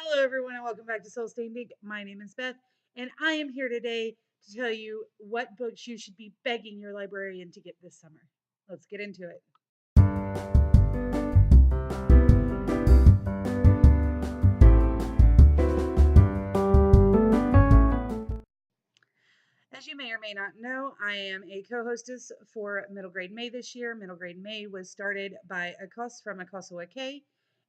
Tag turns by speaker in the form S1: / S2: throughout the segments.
S1: Hello, everyone, and welcome back to Soul Stained Ink. My name is Beth, and I am here today to tell you what books you should be begging your librarian to get this summer. Let's get into it. As you may or may not know, I am a co-hostess for Middle Grade May this year. Middle Grade May was started by from Akossiwa K,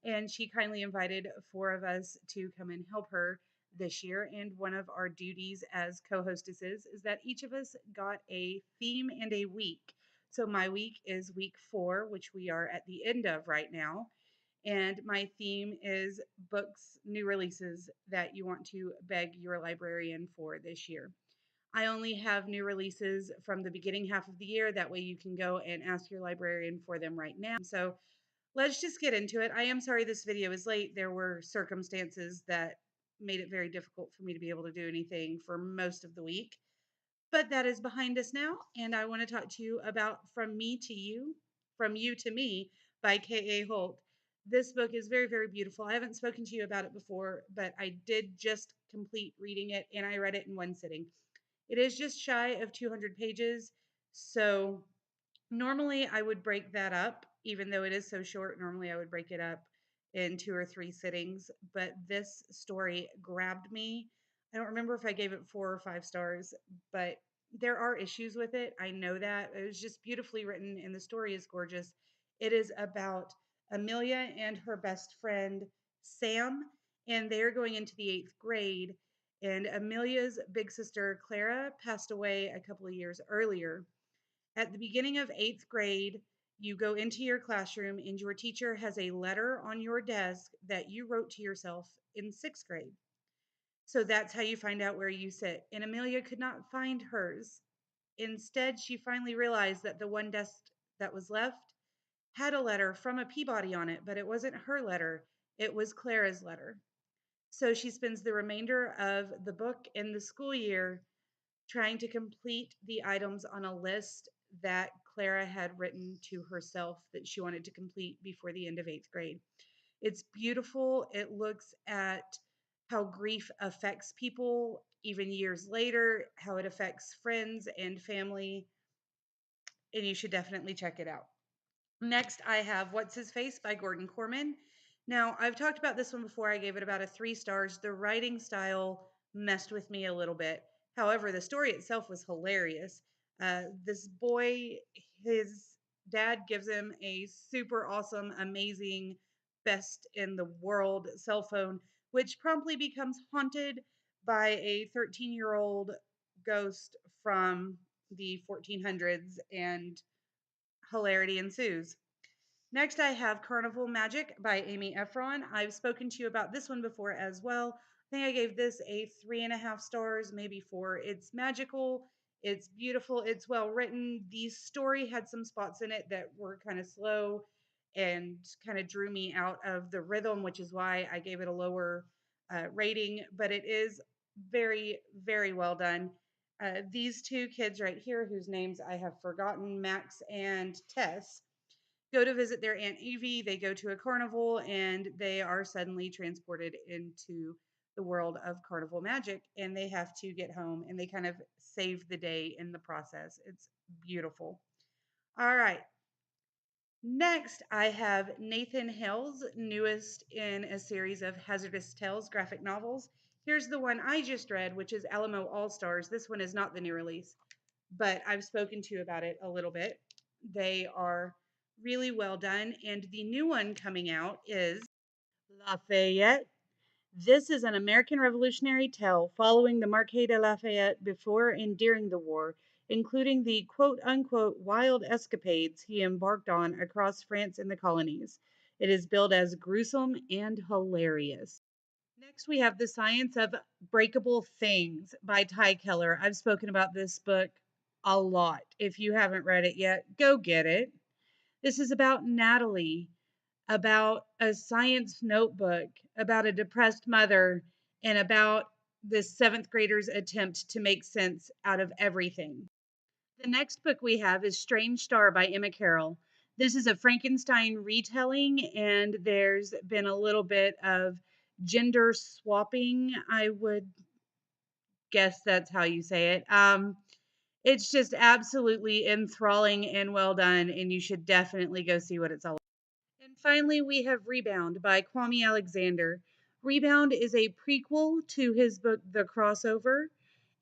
S1: and she kindly invited 4 of us to come and help her this year. And one of our duties as co-hostesses is that each of us got a theme and a week. So my week is week 4, which we are at the end of right now. And my theme is books, new releases that you want to beg your librarian for this year. I only have new releases from the beginning half of the year. That way you can go and ask your librarian for them right now. So let's just get into it. I am sorry this video is late. There were circumstances that made it very difficult for me to be able to do anything for most of the week. But that is behind us now. And I want to talk to you about From Me to You, From You to Me by K.A. Holt. This book is very, very beautiful. I haven't spoken to you about it before, but I did just complete reading it, and I read it in one sitting. It is just shy of 200 pages, so normally I would break that up, even though it is so short. Normally I would break it up in 2 or 3 sittings, but this story grabbed me. I don't remember if I gave it 4 or 5 stars, but there are issues with it. I know that. It was just beautifully written, and the story is gorgeous. It is about Amelia and her best friend, Sam, and they're going into the 8th grade. And Amelia's big sister, Clara, passed away a couple of years earlier. At the beginning of 8th grade, you go into your classroom and your teacher has a letter on your desk that you wrote to yourself in 6th grade. So that's how you find out where you sit. And Amelia could not find hers. Instead, she finally realized that the one desk that was left had a letter from a Peabody on it, but it wasn't her letter, it was Clara's letter. So she spends the remainder of the book and the school year trying to complete the items on a list that Clara had written to herself that she wanted to complete before the end of 8th grade. It's beautiful. It looks at how grief affects people even years later, how it affects friends and family, and you should definitely check it out. Next, I have What's His Face by Gordon Corman. Now, I've talked about this one before. I gave it about a 3 stars. The writing style messed with me a little bit. However, the story itself was hilarious. This boy, his dad gives him a super awesome, amazing, best in the world cell phone, which promptly becomes haunted by a 13-year-old ghost from the 1400s, and hilarity ensues. Next, I have Carnival Magic by Amy Efron. I've spoken to you about this one before as well. I think I gave this a 3.5 stars, maybe 4. It's magical, it's beautiful, it's well written. The story had some spots in it that were kind of slow and kind of drew me out of the rhythm, which is why I gave it a lower rating, but it is very, very well done. These 2 kids right here, whose names I have forgotten, Max and Tess, go to visit their Aunt Evie. They go to a carnival and they are suddenly transported into the world of Carnival Magic, and they have to get home and they kind of save the day in the process. It's beautiful. All right. Next, I have Nathan Hale's newest in a series of Hazardous Tales graphic novels. Here's the one I just read, which is LMO All Stars. This one is not the new release, but I've spoken to you about it a little bit. They are really well done. And the new one coming out is Lafayette. This is an American Revolutionary tale following the Marquis de Lafayette before and during the war, including the quote-unquote wild escapades he embarked on across France and the colonies. It is billed as gruesome and hilarious. Next, we have The Science of Breakable Things by Ty Keller. I've spoken about this book a lot. If you haven't read it yet, go get it. This is about Natalie, about a science notebook, about a depressed mother, and about this 7th grader's attempt to make sense out of everything. The next book we have is Strange Star by Emma Carroll. This is a Frankenstein retelling, and there's been a little bit of gender swapping, I would guess that's how you say it. It's just absolutely enthralling and well done, and you should definitely go see what it's all about. And finally, we have Rebound by Kwame Alexander. Rebound is a prequel to his book, The Crossover,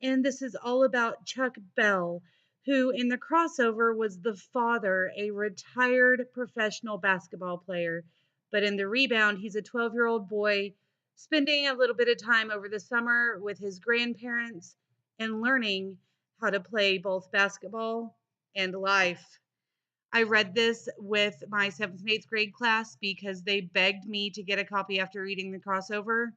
S1: and this is all about Chuck Bell, who in The Crossover was the father, a retired professional basketball player. But in The Rebound, he's a 12-year-old boy spending a little bit of time over the summer with his grandparents and learning how to play both basketball and life. I read this with my 7th and 8th grade class because they begged me to get a copy after reading The Crossover.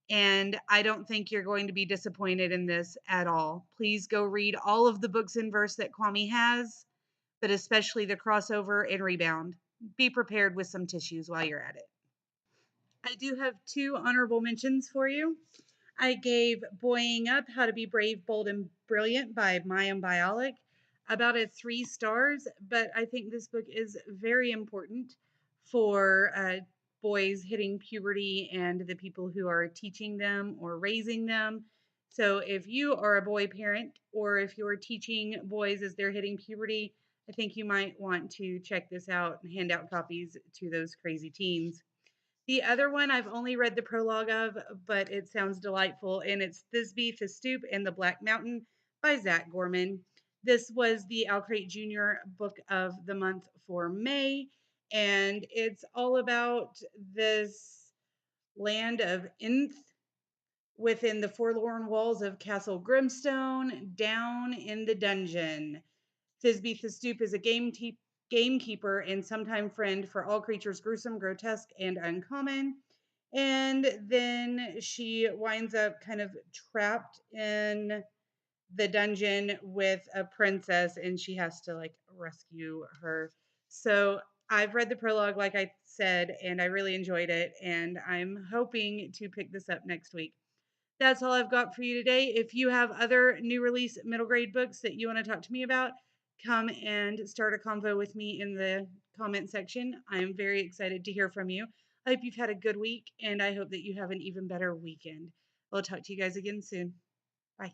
S1: And I don't think you're going to be disappointed in this at all. Please go read all of the books in verse that Kwame has, but especially The Crossover and Rebound. Be prepared with some tissues while you're at it. I do have 2 honorable mentions for you. I gave Boying Up How to Be Brave, Bold, and Brilliant by Mayim Bialik about a 3 stars, but I think this book is very important for boys hitting puberty and the people who are teaching them or raising them. So if you are a boy parent or if you're teaching boys as they're hitting puberty, I think you might want to check this out and hand out copies to those crazy teens. The other one I've only read the prologue of, but it sounds delightful, and it's Thisbe, the Stoop, and the Black Mountain by Zach Gorman. This was the Al Crate Jr. book of the month for May, and it's all about this land of Inth within the forlorn walls of Castle Grimstone, down in the dungeon. Thisbe the Stoop is a gamekeeper and sometime friend for all creatures gruesome, grotesque, and uncommon. And then she winds up kind of trapped in the dungeon with a princess, and she has to like rescue her. So I've read the prologue, like I said, and I really enjoyed it. And I'm hoping to pick this up next week. That's all I've got for you today. If you have other new release middle grade books that you want to talk to me about, come and start a convo with me in the comment section. I'm very excited to hear from you. I hope you've had a good week, and I hope that you have an even better weekend. I'll talk to you guys again soon. Bye.